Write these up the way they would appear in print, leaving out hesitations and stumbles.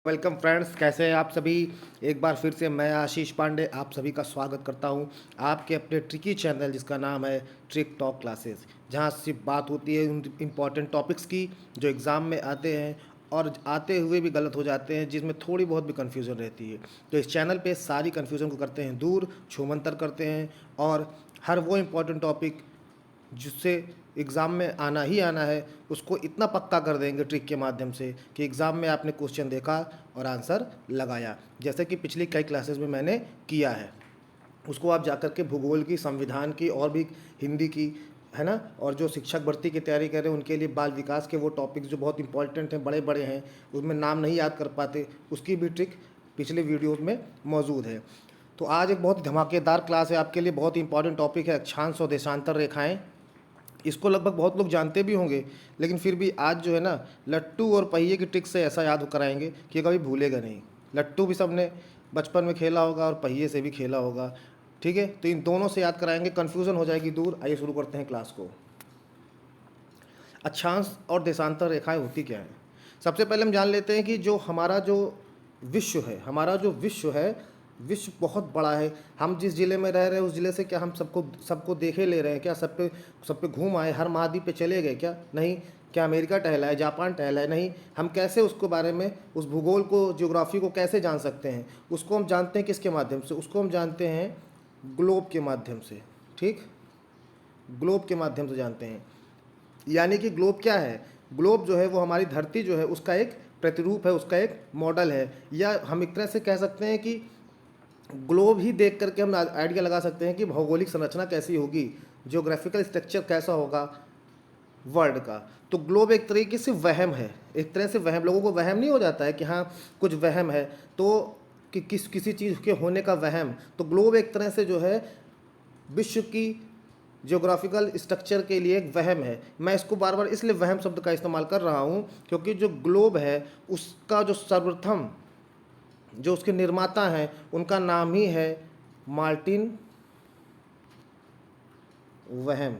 Welcome friends, कैसे हैं आप सभी। एक बार फिर से मैं आशीष पांडे आप सभी का स्वागत करता हूं आपके अपने ट्रिकी चैनल जिसका नाम है ट्रिक टॉक क्लासेस, जहां सिर्फ बात होती है उन इम्पॉर्टेंट टॉपिक्स की जो एग्ज़ाम में आते हैं और आते हुए भी गलत हो जाते हैं, जिसमें थोड़ी बहुत भी कन्फ्यूज़न रहती है। तो इस चैनल पे सारी कन्फ्यूज़न को करते हैं दूर, छूमंतर करते हैं और हर वो इम्पॉर्टेंट टॉपिक जिससे एग्ज़ाम में आना ही आना है उसको इतना पक्का कर देंगे ट्रिक के माध्यम से कि एग्ज़ाम में आपने क्वेश्चन देखा और आंसर लगाया, जैसे कि पिछली कई क्लासेस में मैंने किया है। उसको आप जाकर के भूगोल की, संविधान की और भी हिंदी की, है ना, और जो शिक्षक भर्ती की तैयारी कर रहे हैं उनके लिए बाल विकास के वो टॉपिक्स जो बहुत इंपॉर्टेंट हैं, बड़े बड़े हैं, उसमें नाम नहीं याद कर पाते, उसकी भी ट्रिक पिछले वीडियोज़ में मौजूद है। तो आज एक बहुत ही धमाकेदार क्लास है आपके लिए। बहुत ही इंपॉर्टेंट टॉपिक है अक्षांश और देशांतर रेखाएं। इसको लगभग बहुत लोग जानते भी होंगे, लेकिन फिर भी आज जो है ना, लट्टू और पहिए की ट्रिक से ऐसा याद कराएंगे कि कभी भूलेगा नहीं। लट्टू भी सबने बचपन में खेला होगा और पहिए से भी खेला होगा, ठीक है। तो इन दोनों से याद कराएंगे, कन्फ्यूज़न हो जाएगी दूर। आइए शुरू करते हैं क्लास को। अक्षांश और देशांतर रेखाएं होती क्या हैं। सबसे पहले हम जान लेते हैं कि जो हमारा जो विश्व है, विश्व बहुत बड़ा है। हम जिस ज़िले में रह रहे हैं उस ज़िले से क्या हम सबको सबको देखे ले रहे हैं क्या? सब पे घूम आए, हर महाद्वीप पे चले गए क्या? नहीं। क्या अमेरिका टहला है, जापान टहला है? नहीं। हम कैसे उसके बारे में, उस भूगोल को, ज्योग्राफी को कैसे जान सकते हैं? उसको हम जानते हैं किसके माध्यम से? उसको हम जानते हैं ग्लोब के माध्यम से। ठीक, ग्लोब के माध्यम से जानते हैं। यानी कि ग्लोब क्या है? ग्लोब जो है वो हमारी धरती जो है उसका एक प्रतिरूप है, उसका एक मॉडल है। या हम एक तरह से कह सकते हैं कि ग्लोब ही देख करके हम आइडिया लगा सकते हैं कि भौगोलिक संरचना कैसी होगी, ज्योग्राफिकल स्ट्रक्चर कैसा होगा वर्ल्ड का। तो ग्लोब एक तरीके से वहम है, एक तरह से वहम। लोगों को वहम नहीं हो जाता है कि हाँ कुछ वहम है, तो कि किसी चीज़ के होने का वहम। तो ग्लोब एक तरह से जो है विश्व की ज्योग्राफिकल स्ट्रक्चर के लिए एक वहम है। मैं इसको बार बार इसलिए वहम शब्द का इस्तेमाल कर रहा हूँ क्योंकि जो ग्लोब है उसका जो सर्वप्रथम जो उसके निर्माता हैं उनका नाम ही है मार्टिन वहम।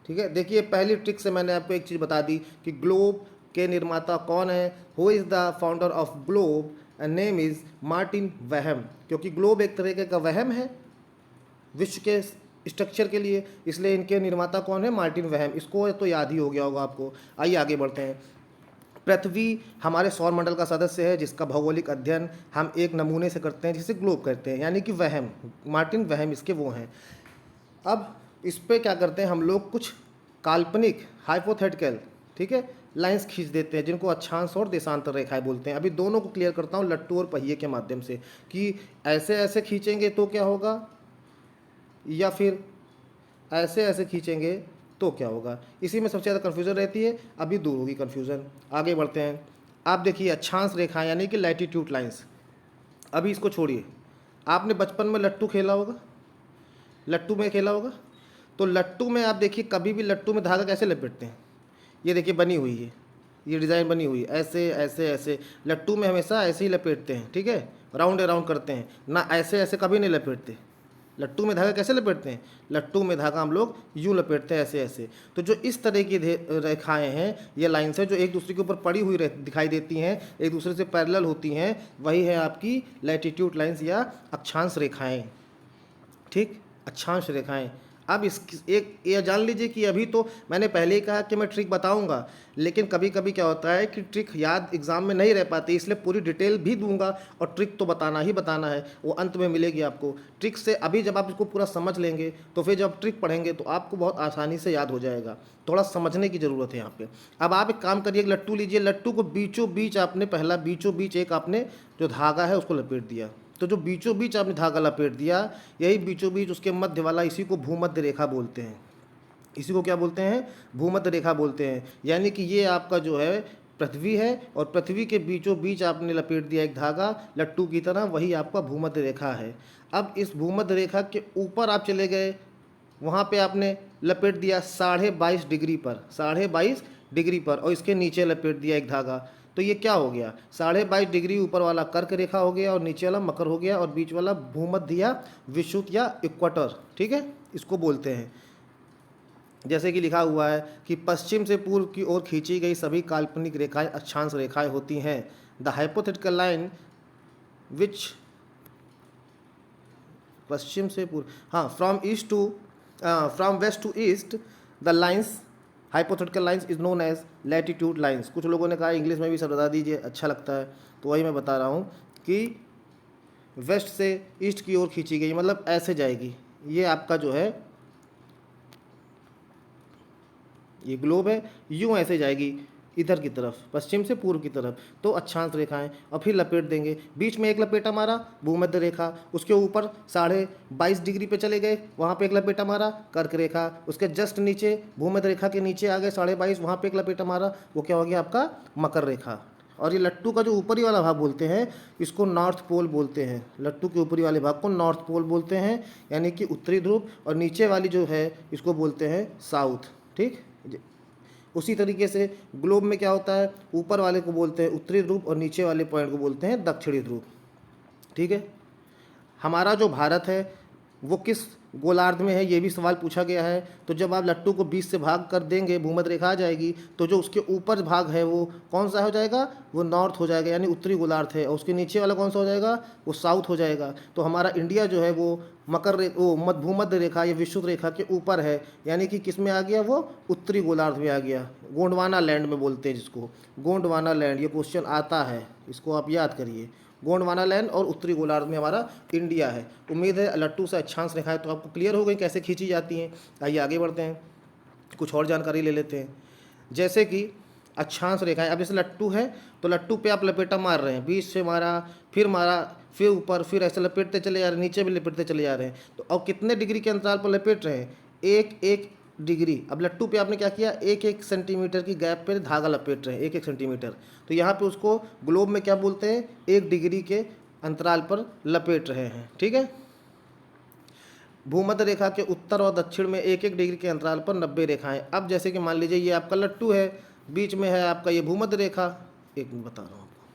ठीक है, देखिए पहली ट्रिक से मैंने आपको एक चीज़ बता दी कि ग्लोब के निर्माता कौन है। Who is the founder of globe and name is Martin वहम। क्योंकि ग्लोब एक तरीके का वहम है विश्व के स्ट्रक्चर के लिए, इसलिए इनके निर्माता कौन है? मार्टिन वहम। इसको तो याद ही हो गया होगा आपको। आइए आगे बढ़ते हैं। पृथ्वी हमारे सौर मंडल का सदस्य है जिसका भौगोलिक अध्ययन हम एक नमूने से करते हैं जिसे ग्लोब कहते हैं, यानी कि वहम। मार्टिन वहम इसके वो हैं। अब इस पे क्या करते हैं हम लोग, कुछ काल्पनिक हाइपोथेटिकल, ठीक है, लाइंस खींच देते हैं जिनको अक्षांश और देशांतर रेखाएं बोलते हैं। अभी दोनों को क्लियर करता हूँ लट्टू और पहिए के माध्यम से कि ऐसे ऐसे खींचेंगे तो क्या होगा, या फिर ऐसे ऐसे खींचेंगे तो क्या होगा। इसी में सबसे ज़्यादा कन्फ्यूज़न रहती है। अभी दूर होगी कन्फ्यूज़न। आगे बढ़ते हैं। आप देखिए अक्षांश रेखाएं यानी कि लैटिट्यूड लाइंस। अभी इसको छोड़िए, आपने बचपन में लट्टू खेला होगा, लट्टू में खेला होगा। तो लट्टू में आप देखिए, कभी भी लट्टू में धागा कैसे लपेटते हैं? ये देखिए बनी हुई है, ये डिज़ाइन बनी हुई है, ऐसे ऐसे ऐसे। लट्टू में हमेशा ऐसे ही लपेटते हैं, ठीक है, राउंड अराउंड करते हैं ना, ऐसे ऐसे कभी नहीं लपेटते। लट्टू में धागा कैसे लपेटते हैं? लट्टू में धागा हम लोग यूँ लपेटते हैं, ऐसे ऐसे। तो जो इस तरह की रेखाएं हैं, ये लाइन्स हैं जो एक दूसरे के ऊपर पड़ी हुई दिखाई देती हैं, एक दूसरे से पैरेलल होती हैं, वही है आपकी लैटिट्यूड लाइन्स या अक्षांश रेखाएं। ठीक, अक्षांश रेखाएं। अब इस एक ये जान लीजिए कि अभी तो मैंने पहले ही कहा कि मैं ट्रिक बताऊंगा, लेकिन कभी कभी क्या होता है कि ट्रिक याद एग्जाम में नहीं रह पाती, इसलिए पूरी डिटेल भी दूंगा और ट्रिक तो बताना ही बताना है, वो अंत में मिलेगी आपको। ट्रिक से अभी जब आप इसको पूरा समझ लेंगे तो फिर जब ट्रिक पढ़ेंगे तो आपको बहुत आसानी से याद हो जाएगा। थोड़ा समझने की ज़रूरत है यहाँ पे। अब आप एक काम करिए, लट्टू लीजिए, लट्टू को बीचों बीच आपने पहला बीचों बीच एक आपने जो धागा है उसको लपेट दिया। तो जो बीचों बीच आपने धागा लपेट दिया, यही बीचों बीच उसके मध्य वाला, इसी को भूमध्य रेखा बोलते हैं। इसी को क्या बोलते हैं? भूमध्य रेखा बोलते हैं। यानी कि ये आपका जो है पृथ्वी है और पृथ्वी के बीचों बीच आपने लपेट दिया एक धागा लट्टू की तरह, वही आपका भूमध्य रेखा है। अब इस भूमध्य रेखा के ऊपर आप चले गए, वहाँ पे आपने लपेट दिया 22.5 डिग्री पर, 22.5 डिग्री पर, और इसके नीचे लपेट दिया एक धागा। तो ये क्या हो गया? 22.5 डिग्री ऊपर वाला कर्क रेखा हो गया और नीचे वाला मकर हो गया और बीच वाला भूमध्य या विषुवत या इक्वेटर, ठीक है, इसको बोलते हैं। जैसे कि लिखा हुआ है कि पश्चिम से पूर्व की ओर खींची गई सभी काल्पनिक रेखाएं अक्षांश रेखाएं होती हैं। द हाइपोथेटिकल लाइन विच पश्चिम से पूर्व, हाँ, from west to east the lines hypothetical lines is known as latitude lines. कुछ लोगों ने कहा इंग्लिश में भी सब बता दीजिए, अच्छा लगता है, तो वही मैं बता रहा हूँ कि वेस्ट से ईस्ट की ओर खींची गई, मतलब ऐसे जाएगी। ये आपका जो है ये ग्लोब है, यूं ऐसे जाएगी इधर की तरफ, पश्चिम से पूर्व की तरफ, तो अक्षांश रेखाएं, और फिर लपेट देंगे। बीच में एक लपेटा मारा भूमध्य रेखा, उसके ऊपर 22.5 डिग्री पे चले गए, वहाँ पे एक लपेटा मारा कर्क रेखा, उसके जस्ट नीचे भूमध्य रेखा के नीचे आ गए 22.5, वहाँ पे एक लपेटा मारा, वो क्या हो गया आपका मकर रेखा। और ये लट्टू का जो ऊपरी वाला भाग बोलते हैं इसको नॉर्थ पोल बोलते हैं। लट्टू के ऊपरी वाले भाग को नॉर्थ पोल बोलते हैं, यानी कि उत्तरी ध्रुव, और नीचे वाली जो है इसको बोलते हैं साउथ। ठीक, उसी तरीके से ग्लोब में क्या होता है, ऊपर वाले को बोलते हैं उत्तरी ध्रुव और नीचे वाले पॉइंट को बोलते हैं दक्षिणी ध्रुव। ठीक है, हमारा जो भारत है वो किस गोलार्ध में है, ये भी सवाल पूछा गया है। तो जब आप लट्टू को 20 से भाग कर देंगे, भूमध्य रेखा आ जाएगी, तो जो उसके ऊपर भाग है वो कौन सा हो जाएगा, वो नॉर्थ हो जाएगा, यानी उत्तरी गोलार्ध है, और उसके नीचे वाला कौन सा हो जाएगा, वो साउथ हो जाएगा। तो हमारा इंडिया जो है वो भूमध्य रेखा या विषुवत रेखा के ऊपर है, यानी कि किस में आ गया, वो उत्तरी गोलार्ध में आ गया, गोंडवाना लैंड में बोलते हैं जिसको, गोंडवाना लैंड। ये क्वेश्चन आता है, इसको आप याद करिए, गोंडवाना लैंड और उत्तरी गोलार्ध में हमारा इंडिया है। उम्मीद है लट्टू से अक्षांश रेखाएं तो आपको क्लियर हो गई कैसे खींची जाती हैं। आइए आगे बढ़ते हैं, कुछ और जानकारी ले लेते हैं। जैसे कि अक्षांश रेखाएं, अब जैसे लट्टू है तो लट्टू पे आप लपेटा मार रहे हैं, बीच से मारा, फिर ऊपर, फिर ऐसे लपेटते चले जा रहे हैं, नीचे भी लपेटते चले जा रहे हैं। तो अब कितने डिग्री के अंतराल पर लपेट रहे हैं, 1-1 डिग्री। अब लट्टू पे आपने क्या किया, 1-1 सेंटीमीटर की गैप पे धागा लपेट रहे हैं, 1-1 सेंटीमीटर। तो यहाँ पे उसको ग्लोब में क्या बोलते हैं, 1 डिग्री के अंतराल पर लपेट रहे हैं। ठीक है, भूमध्य रेखा के उत्तर और दक्षिण में 1-1 डिग्री के अंतराल पर 90 रेखाएं। अब जैसे कि मान लीजिए ये आपका लट्टू है, बीच में है आपका ये भूमध्य रेखा, एक मिनट बता रहा हूँ आपको,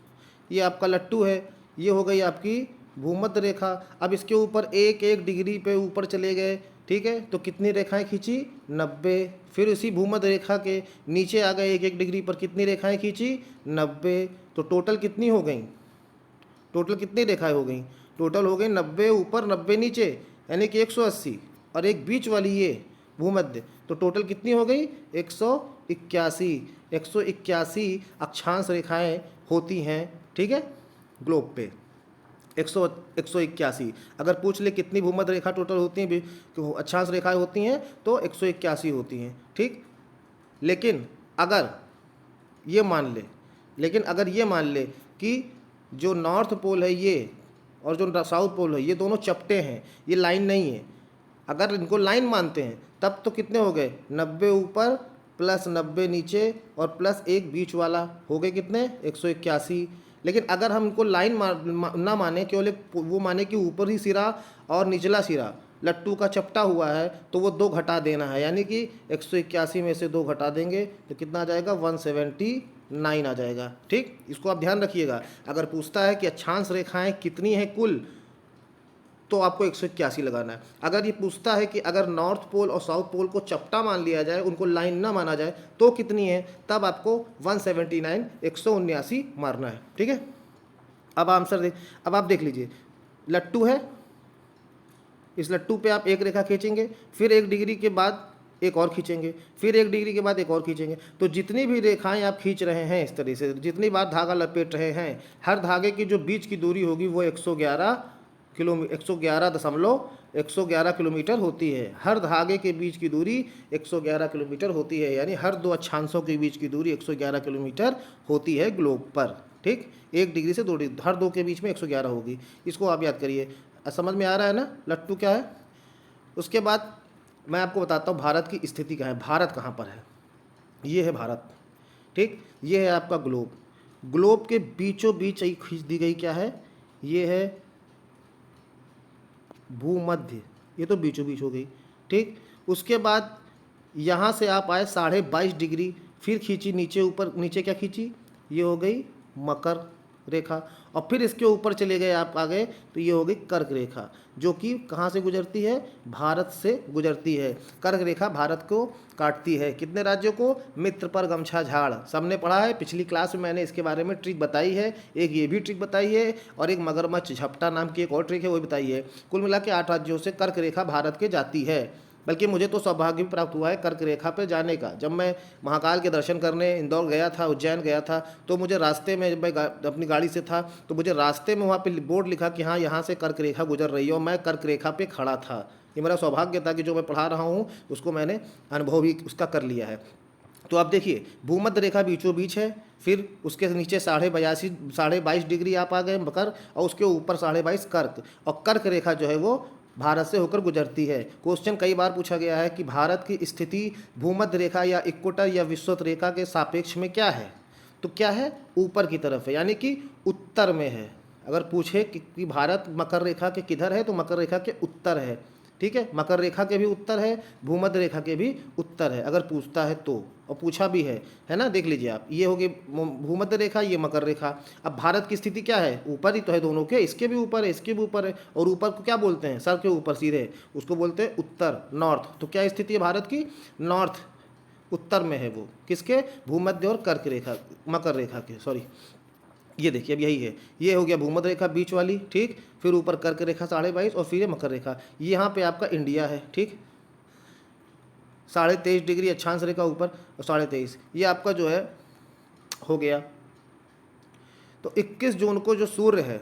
ये आपका लट्टू है, ये हो गई आपकी भूमध्य रेखा। अब इसके ऊपर 1-1 डिग्री पे ऊपर चले गए, ठीक है, तो कितनी रेखाएं खींची, 90। फिर उसी भूमध्य रेखा के नीचे आ गए, 1-1 डिग्री पर कितनी रेखाएं खींची, 90। तो टोटल कितनी हो गई, टोटल कितनी रेखाएं हो गई, टोटल हो गई 90 ऊपर 90 नीचे, यानी कि 180, और एक बीच वाली ये भूमध्य, तो टोटल कितनी हो गई, 181। 181 अक्षांश रेखाएं होती हैं, ठीक है, ग्लोब पे 181। अगर पूछ ले कितनी भूमध्य रेखा टोटल होती हैं, अक्षांश रेखाएं होती हैं, तो 181 होती हैं। ठीक, लेकिन अगर ये मान ले कि जो नॉर्थ पोल है ये और जो साउथ पोल है ये दोनों चपटे हैं, ये लाइन नहीं है, अगर इनको लाइन मानते हैं तब तो कितने हो गए, 90 ऊपर प्लस 90 नीचे और प्लस एक बीच वाला, हो गए कितने, 181। लेकिन अगर हम इनको लाइन ना माने, केवल वो माने कि ऊपर ही सिरा और निचला सिरा लट्टू का चपटा हुआ है, तो वो 2 घटा देना है, यानी कि 181 में से 2 घटा देंगे तो कितना आ जाएगा, 179 आ जाएगा। ठीक, इसको आप ध्यान रखिएगा। अगर पूछता है कि अक्षांश रेखाएं कितनी हैं कुल, तो आपको 181 लगाना है। अगर ये पूछता है कि अगर नॉर्थ पोल और साउथ पोल को चपटा मान लिया जाए, उनको लाइन ना माना जाए, तो कितनी है, तब आपको 179 179 मारना है। ठीक है, अब आंसर अब आप देख लीजिए, लट्टू है, इस लट्टू पे आप एक रेखा खींचेंगे, फिर 1 डिग्री के बाद एक और खींचेंगे, फिर 1 डिग्री के बाद एक और खींचेंगे। तो जितनी भी रेखाएं आप खींच रहे हैं इस तरह से, जितनी बार धागा लपेट रहे हैं, हर धागे की जो बीच की दूरी होगी वो 111 किलोमीटर होती है। हर धागे के बीच की दूरी 111 किलोमीटर होती है, यानी हर 2 अक्षांशों के बीच की दूरी 111 किलोमीटर होती है ग्लोब पर। ठीक, 1 डिग्री से 2 डिग्री, हर 2 के बीच में 111 होगी। इसको आप याद करिए, समझ में आ रहा है ना लट्टू क्या है। उसके बाद मैं आपको बताता हूँ भारत की स्थिति क्या है, भारत कहाँ पर है। ये है भारत, ठीक, ये है आपका ग्लोब। ग्लोब के बीचों बीच एक खींच दी गई क्या है, ये है भूमध्य, ये तो बीचों बीच हो गई। ठीक, उसके बाद यहाँ से आप आए 22.5 डिग्री, फिर खींची नीचे ऊपर, नीचे क्या खींची, ये हो गई मकर रेखा, और फिर इसके ऊपर चले गए आप आगे तो ये हो गई कर्क रेखा, जो कि कहाँ से गुजरती है, भारत से गुजरती है। कर्क रेखा भारत को काटती है, कितने राज्यों को, मित्र पर गमछा झाड़, सबने पढ़ा है, पिछली क्लास में मैंने इसके बारे में ट्रिक बताई है, एक ये भी ट्रिक बताई है और एक मगरमच्छ झपटा नाम की एक और ट्रिक है वो भी बताई है। कुल मिला के 8 राज्यों से कर्क रेखा भारत के जाती है। बल्कि मुझे तो सौभाग्य भी प्राप्त हुआ है कर्क रेखा पे जाने का। जब मैं महाकाल के दर्शन करने इंदौर गया था, उज्जैन गया था, तो मुझे रास्ते में, जब मैं अपनी गाड़ी से था तो मुझे रास्ते में वहाँ पे बोर्ड लिखा कि हाँ यहाँ से कर्क रेखा गुजर रही है, और मैं कर्क रेखा पे खड़ा था। ये मेरा सौभाग्य था कि जो मैं पढ़ा रहा हूँ उसको मैंने अनुभव भी उसका कर लिया है। तो आप देखिए भूमध्य रेखा बीचों बीच है, फिर उसके नीचे 22.5 डिग्री आप आ गए मकर, और उसके ऊपर 22.5 कर्क, और कर्क रेखा जो है वो भारत से होकर गुजरती है। क्वेश्चन कई बार पूछा गया है कि भारत की स्थिति भूमध्य रेखा या इक्वेटर या विषुवत रेखा के सापेक्ष में क्या है, तो क्या है, ऊपर की तरफ है, यानी कि उत्तर में है। अगर पूछे कि भारत मकर रेखा के किधर है, तो मकर रेखा के उत्तर है, ठीक है, मकर रेखा के भी उत्तर है, भूमध्य रेखा के भी उत्तर है, अगर पूछता है तो, और पूछा भी है ना। देख लीजिए आप, ये होगी भूमध्य रेखा, ये मकर रेखा। अब भारत की स्थिति क्या है, ऊपर ही तो है दोनों के, इसके भी ऊपर है, इसके भी ऊपर है, और ऊपर को क्या बोलते हैं, सर के ऊपर सीधे, उसको बोलते हैं उत्तर, नॉर्थ। तो क्या स्थिति है भारत की, नॉर्थ, उत्तर में है वो, किसके, भूमध्य और कर्क रेखा, मकर रेखा के, सॉरी, ये देखिए अब यही है, ये हो गया भूमध्य रेखा बीच वाली, ठीक, फिर ऊपर कर्क रेखा 22.5, और फिर ये मकर रेखा, यहाँ पे आपका इंडिया है, ठीक, 23.5 डिग्री अक्षांश रेखा ऊपर और 23.5, ये आपका जो है हो गया। तो 21 जून को जो सूर्य है,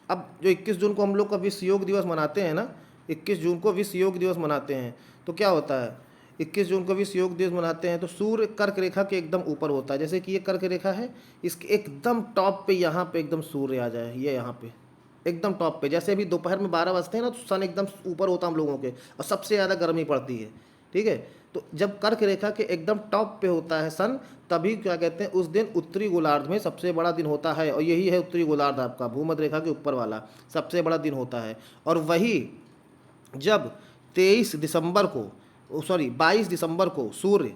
अब जो 21 जून को हम लोग का विश्व योग दिवस मनाते हैं ना, 21 जून को विश्व योग दिवस मनाते हैं, तो क्या होता है, 21 जून को विश्व योग दिवस मनाते हैं तो सूर्य कर्क रेखा के एकदम ऊपर होता है। जैसे कि ये कर्क रेखा है, इसके एकदम टॉप पे, यहाँ पे एकदम सूर्य आ जाए, ये यहाँ पे एकदम टॉप पे, जैसे अभी दोपहर में 12 बजते हैं ना, तो सन एकदम ऊपर होता है हम लोगों के, और सबसे ज़्यादा गर्मी पड़ती है, ठीक है। तो जब कर्क रेखा के एकदम टॉप पे होता है सन, तभी क्या कहते हैं, उस दिन उत्तरी गोलार्ध में सबसे बड़ा दिन होता है, और यही है उत्तरी गोलार्ध आपका, भूमध्य रेखा के ऊपर वाला सबसे बड़ा दिन होता है। और वही जब 22 दिसंबर को सूर्य,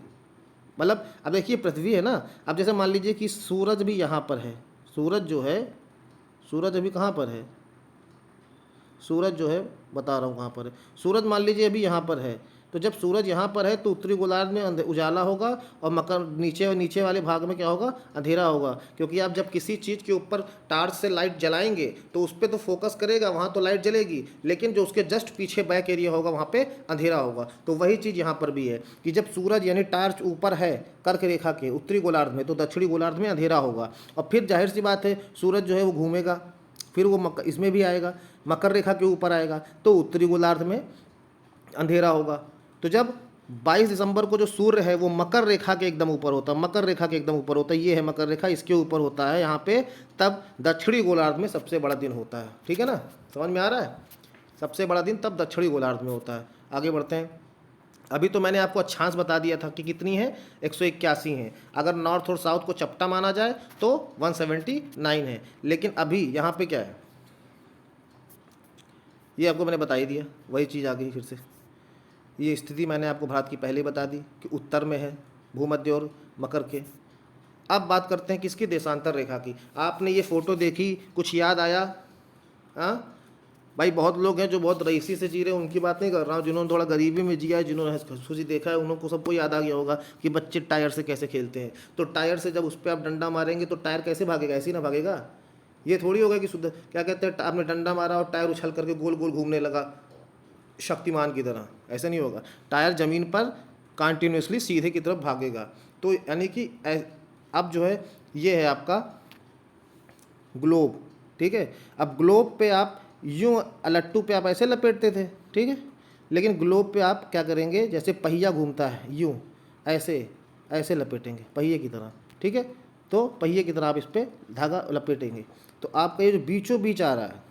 मतलब अब देखिए पृथ्वी है ना, अब जैसे मान लीजिए कि सूरज भी यहाँ पर है, सूरज जो है, सूरज अभी कहाँ पर है, सूरज जो है बता रहा हूँ कहाँ पर है, सूरज मान लीजिए अभी यहाँ पर है, तो जब सूरज यहाँ पर है तो उत्तरी गोलार्ध में उजाला होगा, और मकर नीचे वाले भाग में क्या होगा, अंधेरा होगा। क्योंकि आप जब किसी चीज़ के ऊपर टार्च से लाइट जलाएंगे तो उस पर तो फोकस करेगा, वहाँ तो लाइट जलेगी, लेकिन जो उसके जस्ट पीछे बैक एरिया होगा वहाँ पे अंधेरा होगा। तो वही चीज़ यहाँ पर भी है कि जब सूरज यानी टार्च ऊपर है कर्क रेखा के उत्तरी गोलार्ध में, तो दक्षिणी गोलार्ध में अंधेरा होगा, और फिर जाहिर सी बात है सूरज जो है वो घूमेगा, फिर वो इसमें भी आएगा, मकर रेखा के ऊपर आएगा, तो उत्तरी गोलार्ध में अंधेरा होगा। तो जब 22 दिसंबर को जो सूर्य है वो मकर रेखा के एकदम ऊपर होता है, मकर रेखा के एकदम ऊपर होता है, ये है मकर रेखा, इसके ऊपर होता है यहाँ पे, तब दक्षिणी गोलार्ध में सबसे बड़ा दिन होता है, ठीक है ना, समझ में आ रहा है, सबसे बड़ा दिन तब दक्षिणी गोलार्ध में होता है। आगे बढ़ते हैं। अभी तो मैंने आपको अक्षांश बता दिया था कि कितनी है, 181 है, अगर नॉर्थ और साउथ को चपटा माना जाए तो 179 है, लेकिन अभी यहाँ पे क्या है, ये आपको मैंने बता ही दिया, वही चीज़ आ गई फिर से। ये स्थिति मैंने आपको भारत की पहले बता दी कि उत्तर में है भूमध्य और मकर के। अब बात करते हैं किसकी, देशांतर रेखा की। आपने ये फ़ोटो देखी, कुछ याद आया, हाँ भाई, बहुत लोग हैं जो बहुत रईसी से जी रहे हैं, उनकी बात नहीं कर रहा हूँ, जिन्होंने थोड़ा गरीबी में जिया है, जिन्होंने खुशी देखा है, उनको सबको याद आ गया होगा कि बच्चे टायर से कैसे खेलते हैं। तो टायर से जब उस पर आप डंडा मारेंगे तो टायर कैसे भागेगा, ऐसे ही ना भागेगा, ये थोड़ी होगा कि शुद्ध क्या कहते हैं, आपने डंडा मारा और टायर उछल करके गोल गोल घूमने लगा शक्तिमान की तरह, ऐसा नहीं होगा, टायर ज़मीन पर कंटिन्यूसली सीधे की तरफ भागेगा। तो यानी कि अब जो है ये है आपका ग्लोब, ठीक है। अब ग्लोब पे आप यूँ लट्टू पे आप ऐसे लपेटते थे, ठीक है, लेकिन ग्लोब पे आप क्या करेंगे, जैसे पहिया घूमता है यूँ ऐसे लपेटेंगे पहिए की तरह, ठीक है। तो पहिए की तरह आप इस पर धागा लपेटेंगे, तो आपका ये जो बीचों बीच आ रहा है,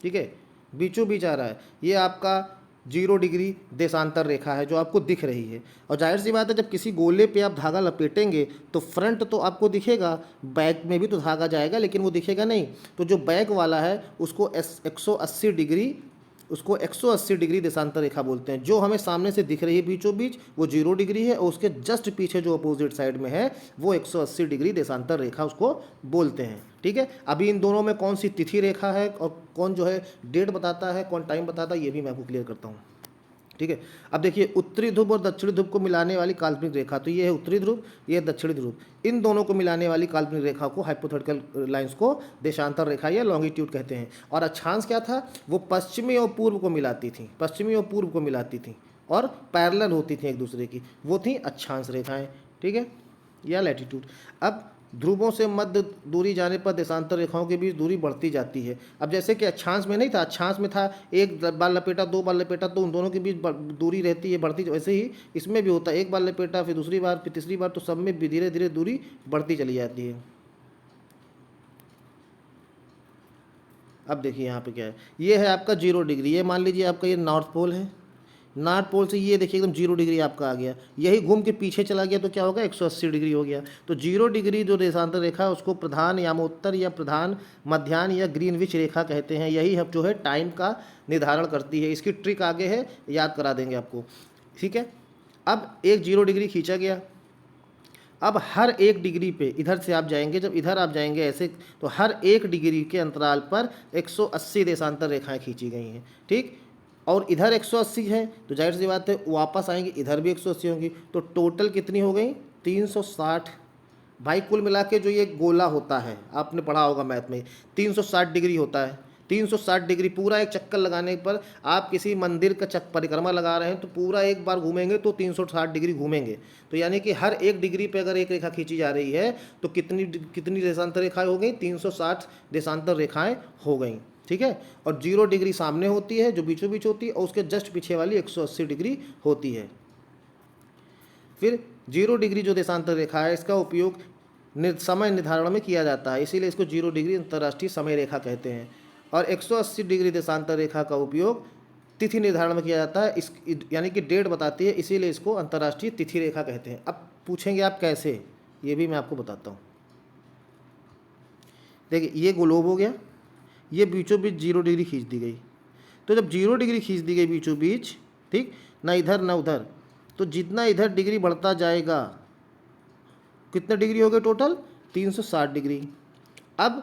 ठीक है, बीचों बीच आ रहा है, ये आपका 0 डिग्री देशांतर रेखा है जो आपको दिख रही है। और जाहिर सी बात है जब किसी गोले पे आप धागा लपेटेंगे तो फ्रंट तो आपको दिखेगा, बैक में भी तो धागा जाएगा, लेकिन वो दिखेगा नहीं। तो जो बैक वाला है उसको 180 डिग्री उसको 180 डिग्री देशांतर रेखा बोलते हैं। जो हमें सामने से दिख रही है बीचों बीच वो 0 डिग्री है, और उसके जस्ट पीछे जो अपोजिट साइड में है वो 180 डिग्री देशांतर रेखा उसको बोलते हैं। ठीक है, अभी इन दोनों में कौन सी तिथि रेखा है और कौन जो है डेट बताता है, कौन टाइम बताता है, ये भी मैं आपको क्लियर करता हूँ। ठीक है, अब देखिए उत्तरी ध्रुव और दक्षिणी ध्रुव को मिलाने वाली काल्पनिक रेखा, तो ये है उत्तरी ध्रुव, ये है दक्षिणी ध्रुव। इन दोनों को मिलाने वाली काल्पनिक रेखा को, हाइपोथेटिकल लाइंस को देशांतर रेखा या लॉन्गिट्यूड कहते हैं। और अक्षांश क्या था, वो पश्चिमी और पूर्व को मिलाती थी, पश्चिमी और पूर्व को मिलाती थी और पैरेलल होती थी एक दूसरे की, वो थी अक्षांश रेखाएं। ठीक है, या लैटिट्यूड। अब ध्रुवों से मध्य दूरी जाने पर देशांतर रेखाओं के बीच दूरी बढ़ती जाती है। अब जैसे कि अक्षांश में नहीं था, अक्षांश में था एक बार लपेटा, दो बार लपेटा, तो उन दोनों के बीच दूरी रहती है बढ़ती, वैसे ही इसमें भी होता है, एक बार लपेटा फिर दूसरी बार फिर तीसरी बार, तो सब में भी धीरे धीरे दूरी बढ़ती चली जाती है। अब देखिए यहाँ पे क्या है, ये है आपका 0 डिग्री, ये मान लीजिए आपका ये नॉर्थ पोल है, नॉर्थ पोल से ये देखिए एकदम 0 डिग्री आपका आ गया, यही घूम के पीछे चला गया तो क्या होगा 180 डिग्री हो गया। तो 0 डिग्री जो देशांतर रेखा है उसको प्रधान यामोत्तर या प्रधान मध्याह्न या ग्रीनविच रेखा कहते हैं। यही जो है टाइम का निर्धारण करती है। इसकी ट्रिक आगे है, याद करा देंगे आपको। ठीक है, अब एक 0 डिग्री खींचा गया, अब हर एक डिग्री पे इधर से आप जाएंगे, जब इधर आप जाएंगे ऐसे, तो हर एक डिग्री के अंतराल पर 180 देशांतर रेखाएं खींची गई हैं। ठीक, और इधर 180 है तो जाहिर सी बात है वापस आएंगे इधर भी 180 होंगी, तो टोटल कितनी हो गई 360। भाई कुल मिला के जो ये गोला होता है, आपने पढ़ा होगा मैथ में, 360 डिग्री होता है। 360 डिग्री पूरा एक चक्कर लगाने पर, आप किसी मंदिर का परिक्रमा लगा रहे हैं तो पूरा एक बार घूमेंगे तो 360 डिग्री घूमेंगे। तो यानी कि हर एक डिग्री पे अगर एक रेखा खींची जा रही है तो कितनी कितनी देशांतर रेखाएं हो गई, 360 देशांतर रेखाएं हो गई। ठीक है, और 0 डिग्री सामने होती है जो बीचों बीच होती है, और उसके जस्ट पीछे वाली 180 डिग्री होती है। फिर 0 डिग्री जो देशांतर रेखा है इसका उपयोग समय निर्धारण में किया जाता है, इसीलिए इसको 0 डिग्री अंतर्राष्ट्रीय समय रेखा कहते हैं। और 180 डिग्री देशांतर रेखा का उपयोग तिथि निर्धारण में किया जाता है, इस यानी कि डेट बताती है, इसीलिए इसको अंतर्राष्ट्रीय तिथि रेखा कहते हैं। अब पूछेंगे आप कैसे, ये भी मैं आपको बताता हूँ। देखिए ये ग्लोब हो गया, ये बीचों बीच 0 डिग्री खींच दी गई, तो जब 0 डिग्री खींच दी गई बीचों बीच, ठीक, ना इधर ना उधर, तो जितना इधर डिग्री बढ़ता जाएगा, कितने डिग्री हो गए टोटल 360 डिग्री। अब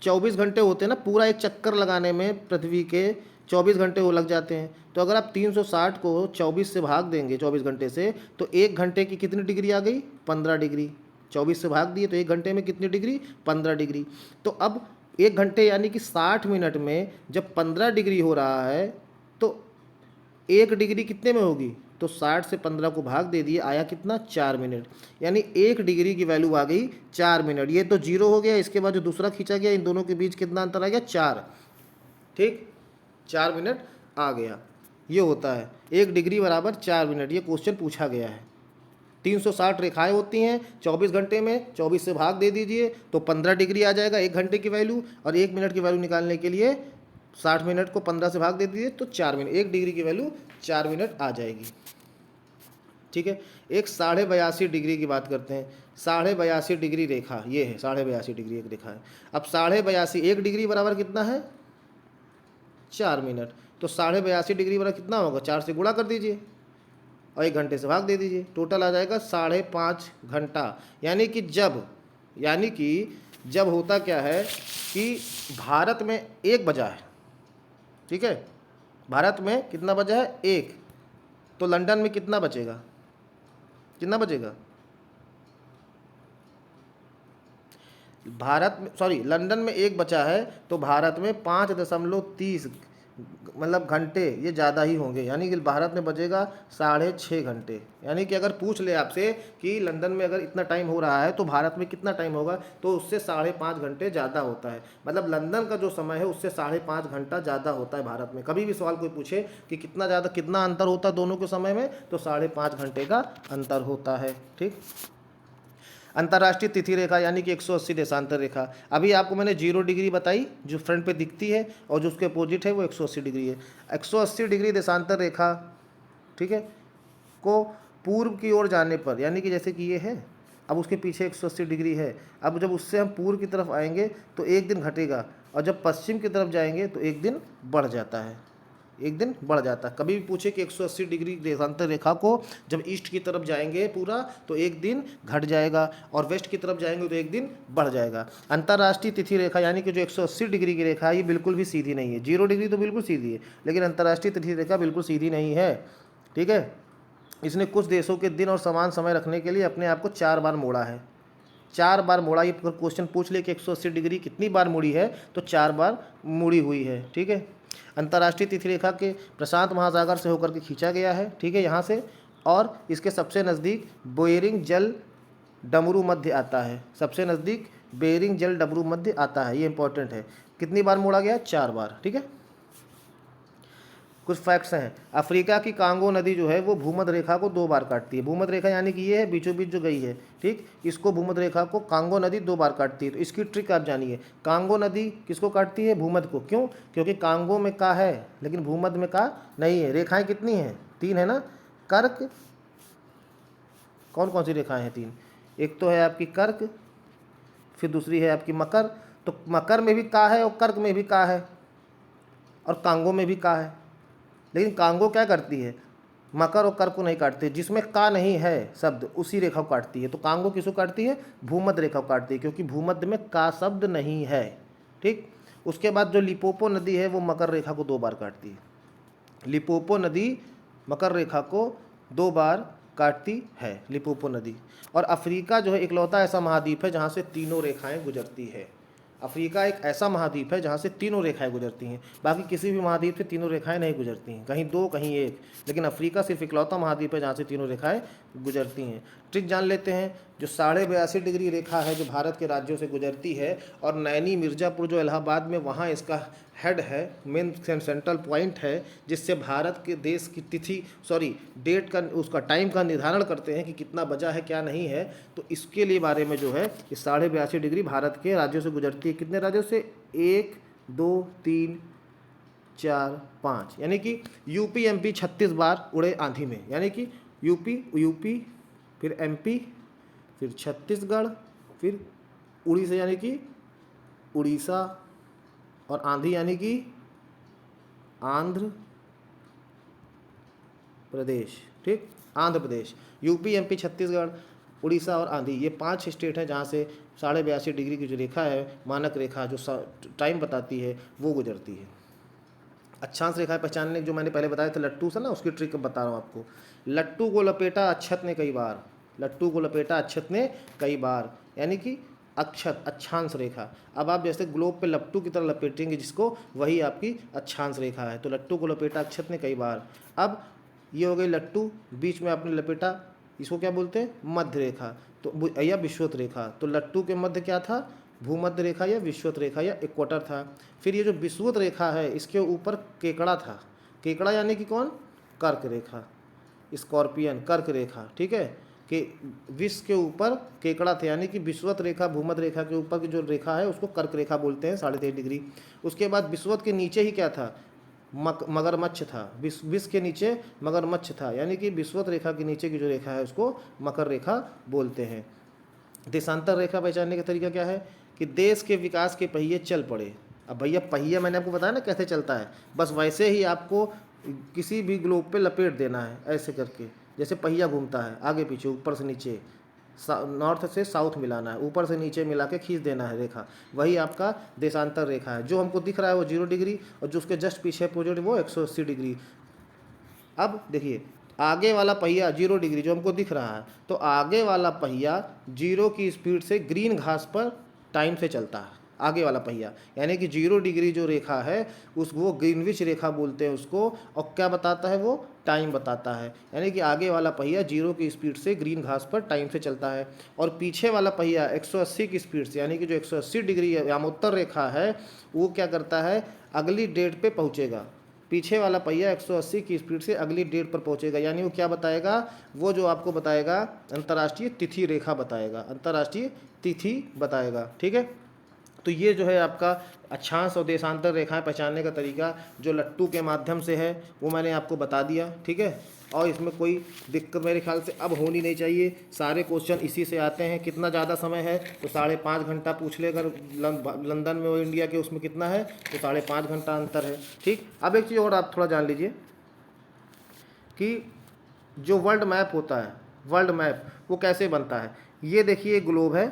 24 घंटे होते हैं ना, पूरा एक चक्कर लगाने में पृथ्वी के 24 घंटे वो लग जाते हैं। तो अगर आप 360 को 24 से भाग देंगे 24 घंटे से, तो एक घंटे की कितनी डिग्री आ गई 15 डिग्री। 24 से भाग दिए तो एक घंटे में कितनी डिग्री 15 डिग्री। तो अब एक घंटे यानी कि 60 मिनट में जब 15 डिग्री हो रहा है तो एक डिग्री कितने में होगी, तो 60 से 15 को भाग दे दिए, आया कितना 4 मिनट, यानी एक डिग्री की वैल्यू आ गई 4 मिनट। ये तो 0 हो गया, इसके बाद जो दूसरा खींचा गया इन दोनों के बीच कितना अंतर आ गया 4। ठीक, 4 मिनट आ गया, ये होता है 1 डिग्री बराबर 4 मिनट। ये क्वेश्चन पूछा गया है। 360 रेखाएं होती हैं 24 घंटे में, 24 से भाग दे दीजिए तो 15 डिग्री आ जाएगा एक घंटे की वैल्यू, और 1 मिनट की वैल्यू निकालने के लिए 60 मिनट को 15 से भाग दे दीजिए तो 4 मिनट, 1 डिग्री की वैल्यू 4 मिनट आ जाएगी। ठीक है, एक 82.5 डिग्री की बात करते हैं। 82.5 डिग्री रेखा, ये है 82.5 डिग्री एक रेखा है। अब 82.5 1 डिग्री बराबर कितना है 4 मिनट, तो 82.5 डिग्री बराबर कितना होगा, 4 से गुणा कर दीजिए और 1 घंटे से भाग दे दीजिए, टोटल आ जाएगा 5.5 घंटा। यानी कि जब होता क्या है कि भारत में 1 बजा है, ठीक है, भारत में कितना बजा है 1, तो लंदन में कितना बचेगा, कितना बचेगा, भारत में सॉरी लंदन में 1 बचा है तो भारत में 5.30 मतलब घंटे ये ज़्यादा ही होंगे, यानी कि भारत में बचेगा 6.5 घंटे। यानी कि अगर पूछ ले आपसे कि लंदन में अगर इतना टाइम हो रहा है तो भारत में कितना टाइम होगा, तो उससे 5.5 घंटे ज़्यादा होता है। मतलब लंदन का जो समय है उससे 5.5 घंटा ज़्यादा होता है भारत में। कभी भी सवाल कोई पूछे कि कितना अंतर होता है दोनों के समय में, तो 5.5 घंटे का अंतर होता है। ठीक, अंतर्राष्ट्रीय तिथि रेखा यानी कि 180 देशांतर रेखा। अभी आपको मैंने 0 डिग्री बताई जो फ्रंट पे दिखती है, और जो उसके अपोजिट है वो 180 डिग्री है। 180 डिग्री देशांतर रेखा, ठीक है, को पूर्व की ओर जाने पर, यानी कि जैसे कि ये है, अब उसके पीछे 180 डिग्री है, अब जब उससे हम पूर्व की तरफ आएंगे तो 1 दिन घटेगा, और जब पश्चिम की तरफ जाएंगे तो 1 दिन बढ़ जाता है। एक दिन बढ़ जाता है। कभी भी पूछे कि 180 डिग्री देशांतर रेखा को जब ईस्ट की तरफ जाएंगे पूरा तो एक दिन घट जाएगा, और वेस्ट की तरफ जाएंगे तो एक दिन बढ़ जाएगा। अंतर्राष्ट्रीय तिथि रेखा यानी कि जो 180 डिग्री की रेखा है ये बिल्कुल भी सीधी नहीं है। 0 डिग्री तो बिल्कुल सीधी है, लेकिन अंतर्राष्ट्रीय तिथि रेखा बिल्कुल सीधी नहीं है। ठीक है, इसने कुछ देशों के दिन और समान समय रखने के लिए अपने आप को 4 बार मोड़ा है। 4 बार मोड़ा। ये क्वेश्चन पूछ ले कि 180 डिग्री कितनी बार मुड़ी है, तो 4 बार मुड़ी हुई है। ठीक है, अंतर्राष्ट्रीय तिथि रेखा के प्रशांत महासागर से होकर के खींचा गया है। ठीक है, यहाँ से, और इसके सबसे नज़दीक बेरिंग जल डमरू मध्य आता है। सबसे नज़दीक बेरिंग जल डमरू मध्य आता है, ये इंपॉर्टेंट है। कितनी बार मोड़ा गया? 4 बार। ठीक है, कुछ फैक्ट्स हैं। अफ्रीका की कांगो नदी जो है वो भूमध्य रेखा को 2 बार काटती है। भूमध्य रेखा यानी कि ये है बीचों बीच जो गई है, ठीक, इसको भूमध्य रेखा को कांगो नदी 2 बार काटती है। तो इसकी ट्रिक आप जानिए, कांगो नदी किसको काटती है? भूमध्य को। क्यों? क्योंकि कांगो में का है लेकिन भूमध्य में का नहीं है। रेखाएं कितनी हैं? 3 है ना। कर्क, कौन कौन सी रेखाएं हैं? 3। एक तो है आपकी कर्क, फिर दूसरी है आपकी मकर। तो मकर में भी का है और कर्क में भी का है और कांगो में भी का है, लेकिन कांगो क्या करती है? मकर और कर्क को नहीं काटती। जिसमें का नहीं है शब्द उसी रेखा को काटती है। तो कांगो किसको काटती है? भूमध्य रेखा को काटती है, क्योंकि भूमध्य में का शब्द नहीं है। ठीक, उसके बाद जो लिपोपो नदी है वो मकर रेखा को 2 बार काटती है। लिपोपो नदी मकर रेखा को 2 बार काटती है, लिपोपो नदी। और अफ्रीका जो है इकलौता ऐसा महाद्वीप है जहाँ से तीनों रेखाएं गुजरती है। अफ्रीका एक ऐसा महाद्वीप है जहाँ से तीनों रेखाएं गुजरती हैं। बाकी किसी भी महाद्वीप से तीनों रेखाएं नहीं गुजरती हैं, कहीं 2 कहीं 1, लेकिन अफ्रीका सिर्फ इकलौता महाद्वीप है जहाँ से तीनों रेखाएं गुजरती हैं। ट्रिक जान लेते हैं। जो 82.5 डिग्री रेखा है जो भारत के राज्यों से गुजरती है, और नैनी मिर्ज़ापुर जो इलाहाबाद में, वहाँ इसका हेड है, मेन सेंट्रल पॉइंट है, जिससे भारत के देश की तिथि डेट का, उसका टाइम का निर्धारण करते हैं कि कितना बजा है क्या नहीं है। तो इसके लिए बारे में जो है ये 82.5 डिग्री भारत के राज्यों से गुजरती है। कितने राज्यों से? 1 2 3 4 5, यानी कि यूपी एमपी 36 बार उड़े आंधी में। यानी कि यूपी फिर एमपी फिर छत्तीसगढ़ फिर उड़ीसा, यानी कि उड़ीसा, और आंधी यानी कि आंध्र प्रदेश। ठीक, आंध्र प्रदेश, यूपी एमपी छत्तीसगढ़ उड़ीसा और आंधी, ये 5 स्टेट हैं जहाँ से 82.5 डिग्री की जो रेखा है, मानक रेखा जो टाइम बताती है, वो गुजरती है। अक्षांश रेखा पहचानने जो मैंने पहले बताया था लट्टू से ना, उसकी ट्रिक बता रहा हूँ आपको। लट्टू को लपेटा अक्षत ने कई बार, लट्टू को लपेटा अक्षत ने कई बार, यानी कि अक्षत, अक्षांश रेखा। अब आप जैसे ग्लोब पे लट्टू की तरह लपेटेंगे जिसको, वही आपकी अक्षांश रेखा है। तो लट्टू को लपेटा अक्षत ने कई बार। अब ये हो गई लट्टू, बीच में आपने लपेटा, इसको क्या बोलते हैं? मध्य रेखा, तो या विषुवत रेखा। तो लट्टू के मध्य क्या था? भूमध्य रेखा या विषुवत रेखा या इक्वेटर था। फिर ये जो विषुवत रेखा है इसके ऊपर केकड़ा था। केकड़ा यानी कि कौन? कर्क रेखा, स्कॉर्पियन, कर्क रेखा। ठीक है, कि विष के ऊपर केकड़ा थे, यानी कि विषुवत रेखा, भूमध्य रेखा के ऊपर की जो रेखा है उसको कर्क रेखा बोलते हैं, 23.5 डिग्री। उसके बाद विषुवत के नीचे ही क्या था? मगरमच्छ था। विष के नीचे मगरमच्छ था, यानी कि विषुवत रेखा के नीचे की जो रेखा है उसको मकर रेखा बोलते हैं। देशांतर रेखा पहचानने का तरीका क्या है? कि देश के विकास के पहिए चल पड़े। अब भैया पहिया मैंने आपको बताया ना कैसे चलता है, बस वैसे ही आपको किसी भी ग्लोब पे लपेट देना है ऐसे करके, जैसे पहिया घूमता है आगे पीछे ऊपर से नीचे, नॉर्थ से साउथ मिलाना है, ऊपर से नीचे मिला के खींच देना है रेखा, वही आपका देशांतर रेखा है। जो हमको दिख रहा है वो 0 डिग्री, और जो उसके जस्ट पीछे अपोजिट वो 180 डिग्री। अब देखिए आगे वाला पहिया 0 डिग्री जो हमको दिख रहा है, तो आगे वाला पहिया 0 की स्पीड से ग्रीन घास पर टाइम से चलता है। आगे वाला पहिया यानी कि 0 डिग्री जो रेखा है वो ग्रीनविच रेखा बोलते हैं उसको, और क्या बताता है? वो टाइम बताता है। यानी कि आगे वाला पहिया 0 की स्पीड से ग्रीन घास पर टाइम से चलता है, और पीछे वाला पहिया 180 की स्पीड से, यानी कि जो 180 डिग्री यामोत्तर रेखा है वो क्या करता है? अगली डेट पे पहुँचेगा। पीछे वाला पहिया 180 की स्पीड से अगली डेट पर पहुंचेगा, यानी वो क्या बताएगा? वो जो आपको बताएगा अंतर्राष्ट्रीय तिथि रेखा बताएगा, अंतर्राष्ट्रीय तिथि बताएगा। ठीक है, तो ये जो है आपका अक्षांश और देशांतर रेखाएं पहचानने का तरीका जो लट्टू के माध्यम से है वो मैंने आपको बता दिया। ठीक है, और इसमें कोई दिक्कत मेरे ख्याल से अब होनी नहीं चाहिए। सारे क्वेश्चन इसी से आते हैं। कितना ज़्यादा समय है तो 5.5 घंटा पूछ ले, अगर लंदन में और इंडिया के उसमें कितना है तो 5.5 घंटा अंतर है। ठीक, अब एक चीज़ और आप थोड़ा जान लीजिए कि जो वर्ल्ड मैप होता है, वर्ल्ड मैप वो कैसे बनता है। ये देखिए ग्लोब है,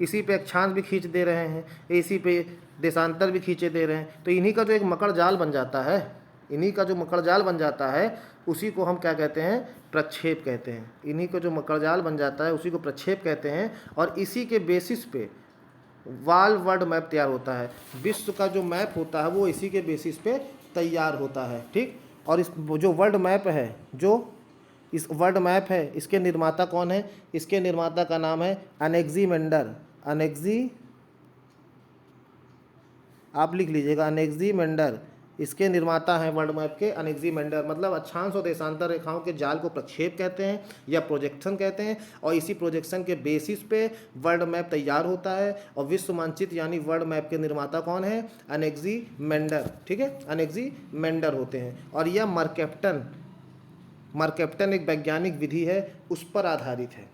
इसी पे अक्षांश भी खींच दे रहे हैं, इसी पे देशांतर भी खींचे दे रहे हैं, तो इन्हीं का जो एक मकड़ जाल बन जाता है, इन्हीं का जो मकड़ जाल बन जाता है उसी को हम क्या कहते हैं, प्रक्षेप कहते हैं। इन्हीं का जो मकड़ जाल बन जाता है उसी को प्रक्षेप कहते हैं, और इसी के बेसिस पे वर्ल्ड मैप तैयार होता है। विश्व का जो मैप होता है वो इसी के बेसिस पे तैयार होता है। ठीक, और इस जो वर्ल्ड मैप है, जो इस वर्ल्ड मैप है, इसके निर्माता कौन है? इसके निर्माता का नाम है अनेक्सीमेंडर। आप लिख लीजिएगा, अनेक्सीमेंडर इसके निर्माता हैं वर्ल्ड मैप के, अनेक्सीमेंडर। मतलब अक्षांश और देशांतर रेखाओं के जाल को प्रक्षेप कहते हैं या प्रोजेक्शन कहते हैं, और इसी प्रोजेक्शन के बेसिस पे वर्ल्ड मैप तैयार होता है। और विश्व मानचित्र यानी वर्ल्ड मैप के निर्माता कौन है? अनेक्सीमेंडर। ठीक है, अनेक्सीमेंडर होते हैं। और यह मरकैप्टन एक वैज्ञानिक विधि है, उस पर आधारित है।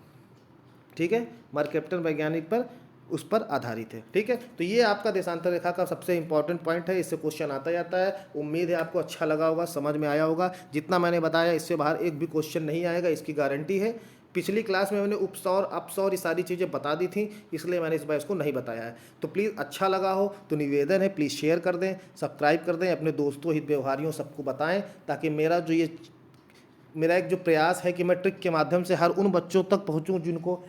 ठीक है, मरकैप्टन वैज्ञानिक पर उस पर आधारित है। ठीक है, तो ये आपका देशांतर रेखा का सबसे इंपॉर्टेंट पॉइंट है, इससे क्वेश्चन आता जाता है। उम्मीद है आपको अच्छा लगा होगा, समझ में आया होगा। जितना मैंने बताया इससे बाहर एक भी क्वेश्चन नहीं आएगा, इसकी गारंटी है। पिछली क्लास में मैंने उपसौर अपसौर ये सारी चीज़ें बता दी थी, इसलिए मैंने इस बार इसको नहीं बताया है। तो प्लीज़ अच्छा लगा हो तो निवेदन है, प्लीज़ शेयर कर दें, सब्सक्राइब कर दें, अपने दोस्तों हित व्यवहारियों सबको बताएं, ताकि मेरा एक जो प्रयास है कि मैं ट्रिक के माध्यम से हर उन बच्चों तक पहुंचूं जिनको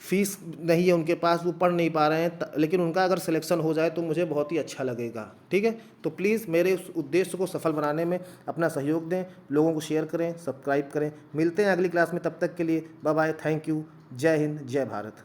फीस नहीं है उनके पास, वो पढ़ नहीं पा रहे हैं, लेकिन उनका अगर सिलेक्शन हो जाए तो मुझे बहुत ही अच्छा लगेगा। ठीक है, तो प्लीज़ मेरे उस उद्देश्य को सफल बनाने में अपना सहयोग दें, लोगों को शेयर करें, सब्सक्राइब करें। मिलते हैं अगली क्लास में, तब तक के लिए बाय बाय, थैंक यू, जय हिंद, जय भारत।